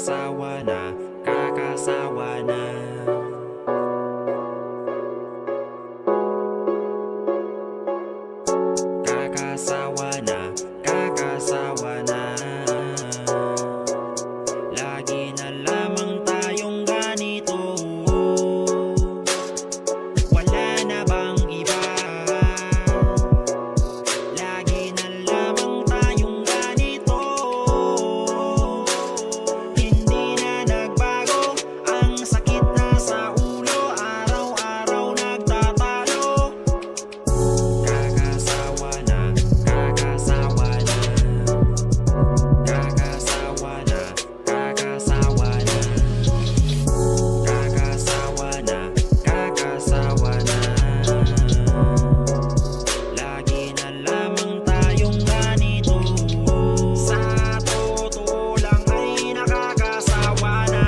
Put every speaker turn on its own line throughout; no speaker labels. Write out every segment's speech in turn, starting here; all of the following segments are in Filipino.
kakasawa na, kakasawa na. Kakasawa na, kakasawa na. Lagi na lamang tayong ganito. Wala na bang iba? Lagi na lamang tayong ganito. Hindi na nagbago ang sakit na sa ulo. Araw-araw nagtatalo. Kakasawa na, kakasawa na. Kakasawa na, kakasawa na. Kakasawa na, kakasawa na. Lagi na lamang tayong ganito. Sa totoo lang ay nakakasawa na.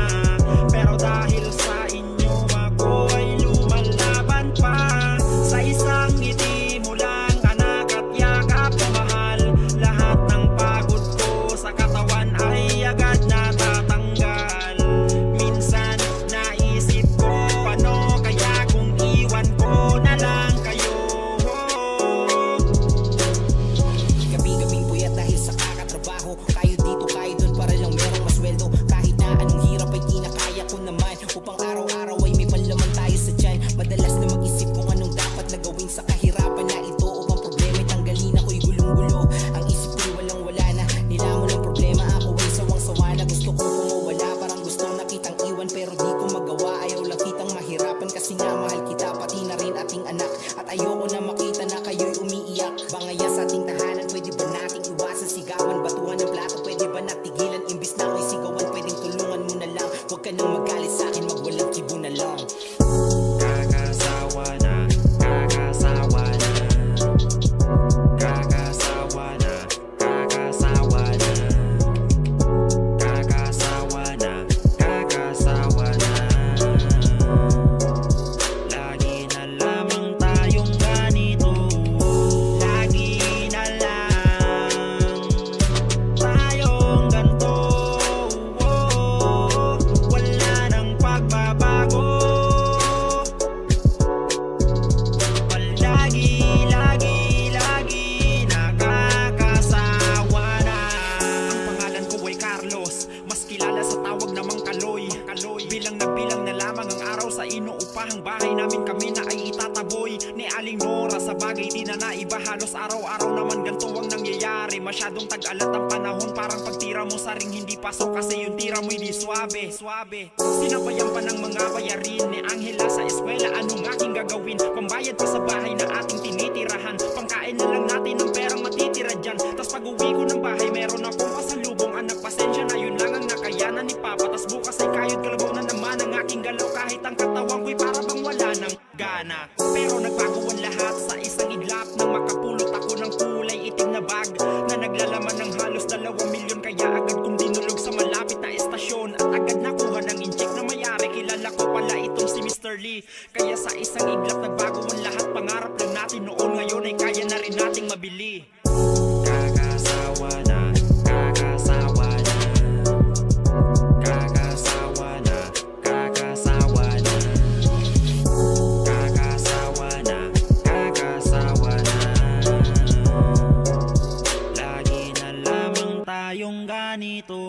Pero dahil sa inyo ako ay lumalaban pa. Sa isang ngiti mo lang anak at yakap na mahal. Lahat ng pagod ko sa katawan ay agad natatanggal. Minsan naisip ko paano kaya kung iwan ko na lang kayo.
Gabi-gabing puyat dahil sa kakatrabaho. Kayo dito, kayo dun para lang merong masweldo. Kahit na anong hirap ay kinakaya ko naman. Upang araw-araw ay may panlaman tayo sa tiyan. Madalas na mag-isip kung anong dapat na gawin sa kahirapan na ito. Upang problema ay tanggalin ako'y gulong-gulo. Ang isip ko'y walang-wala na. Nilamon ang problema, ako ay sawang-sawa na. Gusto kong kumawala, parang gustong nakitang iwan. Pero di ko magawa, ayaw lang kitang mahirapan. Kasi nga mahal kita, pati na rin ating anak. At ayoko na makita na kayo'y umiiyak. Bangaya sa ating tahanan, pwede ba nating iwasan? Sigawan, batuhan ng plato, pwede ba natigilan? Imbis na ako'y sigawan, pwedeng tulungan mo na lang. Huwag ka nang magalit sa akin, magwalang kibo na lang.
Kakasawa na, kakasawa na. Kakasawa na, kakasawa na. Kakasawa na, kakasawa na. Lagi na lamang tayong ganito. Lagi na lang tayong ganito. Wala nang pagbabago. Palagi, lagi nakakasawa na. Ang pangalan ko ay Carlos, mas kilala sa tawag namang Kaloy. Bilang na lamang ang araw sa inuupahang bahay namin, kami na ay itataboy ni Aling Nora. Sa bagay di na naiba, halos araw-araw naman ganito ang nangyayari. Masyadong tag-alat ang panahon, parang pagtira mo sa ring hindi pasok. Kasi yung tira mo'y di swabe. Sinabayan pa ng mga bayarin ni Angela sa eskwela, anong aking gagawin? Pambayad pa sa bahay na ating tinitirahan. Pangkain na lang natin ang perang matitira dyan. Tas pag uwi ko ng bahay, meron akong pasalubong. Anak, pasensya na, yun lang ang nakayanan ni Papa. Tas bukas ay kayod kalabaw na naman ang aking galaw. Kahit ang katawan ko'y para bang wala ng gana. Pero nagbago ang lahat sa isang iglap nang makapulot ako ng kulay itim na bag na naglalaman ng halos 2 milyon. Kaya agad kong dinulog sa malapit na estasyon at agad nakuha ng incheck na mayari. Kilala ko pala itong si Mr. Lee. Kaya sa isang iglap nagbago ang lahat. Pangarap lang natin noon, ngayon ay kaya na rin nating mabili. Kakasawa na, kakasawa na. Kakasawa na, kakasawa na. Kakasawa na, kakasawa na. Lagi na lamang tayong ganito.